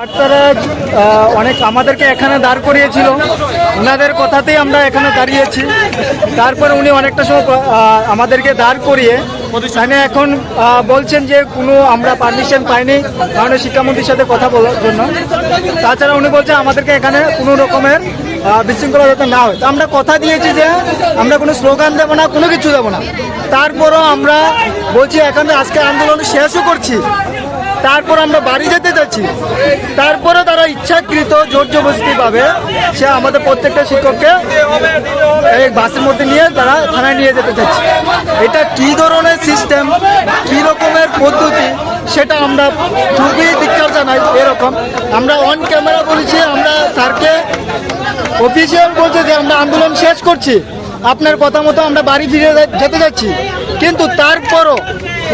ডাক্তাররা অনেক আমাদেরকে এখানে দাঁড় করিয়েছিল, ওনাদের কথাতেই আমরা এখানে দাঁড়িয়েছি। তারপরে উনি অনেকটা সময় আমাদেরকে দাঁড় করিয়ে এখানে এখন বলছেন যে কোনো আমরা পারমিশন পাইনি মাননীয় শিক্ষামন্ত্রীর সাথে কথা বলার জন্য। তাছাড়া উনি বলছেন আমাদেরকে এখানে কোনো রকমের বিশৃঙ্খলা যাতে না হয়। আমরা কথা দিয়েছি যে আমরা কোনো স্লোগান দেবো না, কোনো কিছু দেবো না। তারপরও আমরা বলছি এখানে আজকে আন্দোলন শেষও করছি, তারপর আমরা বাড়ি যেতে যাচ্ছি। তারপরে তারা ইচ্ছাকৃত জোর জবরদস্তি ভাবে সে আমাদের প্রত্যেকটা শিক্ষককে এই বাসের মধ্যে নিয়ে তারা থানায় নিয়ে যেতে চাচ্ছে। এটা কি ধরনের সিস্টেম, কি রকমের পদ্ধতি, সেটা আমরা খুবই ধিক্কার জানাই। এরকম আমরা অন ক্যামেরা বলেছি, আমরা স্যারকে অফিসিয়াল বলছে যে আমরা আন্দোলন শেষ করছি, আপনার কথা মতো আমরা বাড়ি ফিরে যেতে যাচ্ছি। কিন্তু তারপরও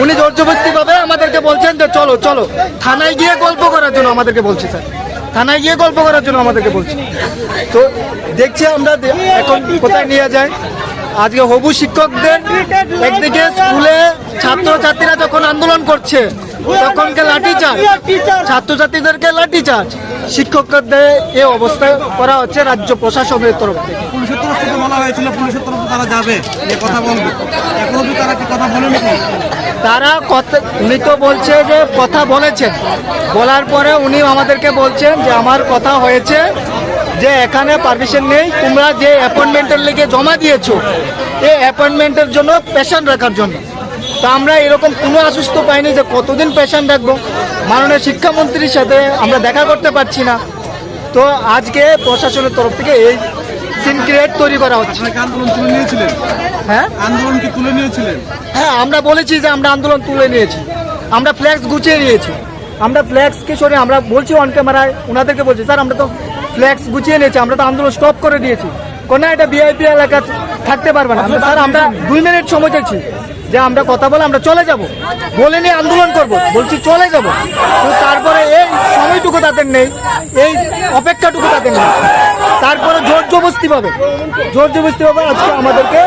উনি জোরজবরদস্তিভাবে আমাদেরকে বলছেন যে চলো চলো থানায় গিয়ে গল্প করার জন্য আমাদেরকে বলছে। স্যার থানায় গিয়ে গল্প করার জন্য আমাদেরকে বলছে। তো দেখছি আমরা এখন কোথায় নিয়ে যায়। আজকে হবু শিক্ষকদের একদিকে স্কুলে ছাত্রছাত্রীরা যখন আন্দোলন করছে তখনকে লাঠিচার্জ, ছাত্রছাত্রীদেরকে লাঠিচার্জ, শিক্ষকদের এই অবস্থা করা হচ্ছে রাজ্য প্রশাসনের তরফ থেকে। পুলিশের তরফ থেকে বলা হয়েছিল পুলিশের তরফ তারা যাবে, কথা বলবে, এখন তারা কি কথা বলেনি? তারা কথা, উনি তো বলছে যে কথা বলেছেন, বলার পরে উনি আমাদেরকে বলছেন যে আমার কথা হয়েছে যে এখানে পারমিশন নেই, তোমরা যে অ্যাপয়েন্টমেন্টের লেগে জমা দিয়েছো এই অ্যাপয়েন্টমেন্টের জন্য পেশেন্ট রাখার জন্য। তা আমরা এরকম কোনো আশ্বস্ত পাইনি যে কতদিন পেশেন্ট রাখবো। মাননীয় শিক্ষামন্ত্রীর সাথে আমরা দেখা করতে পারছি না। তো আজকে প্রশাসনের তরফ থেকে এই সিন ক্রিয়েট তৈরি করা হচ্ছে। আন্দোলন তুলে নিয়েছিলেন? হ্যাঁ, আন্দোলন কি তুলে নিয়েছিলেন? হ্যাঁ, আমরা বলেছি যে আমরা আন্দোলন তুলে নিয়েছি, আমরা ফ্ল্যাক্স গুছিয়ে নিয়েছি। আমরা ফ্ল্যাক্সকে সরে আমরা বলছি অন ক্যামেরায়, ওনাদেরকে বলছি স্যার আমরা তো ফ্ল্যাক্স গুছিয়ে নিয়েছি, আমরা তো আন্দোলন স্টপ করে দিয়েছি, কোনো এটা ভিআইপি এলাকা থাকতে পারবে না। স্যার আমরা 2 মিনিট সময় চাইছি যে আমরা কথা বলে আমরা চলে যাব, বলে নিয়ে আন্দোলন করব, বলছি চলে যাব। তো তারপরে এই সময়টুকু তাদের নেই, এই অপেক্ষাটুকু তাদের নেই। তারপরে জোর জবরদস্তি পাবে আজকে আমাদেরকে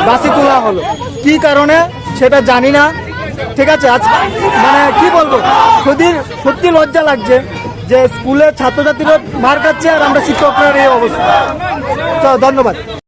বাসে তোলা হলো। কি কারণে সেটা জানি না। ঠিক আছে, আজ মানে কি বলবো, সত্যি লজ্জা লাগছে যে স্কুলের ছাত্রছাত্রীরা মার খাচ্ছে আর আমরা শিক্ষকরা এই অবস্থা। ধন্যবাদ।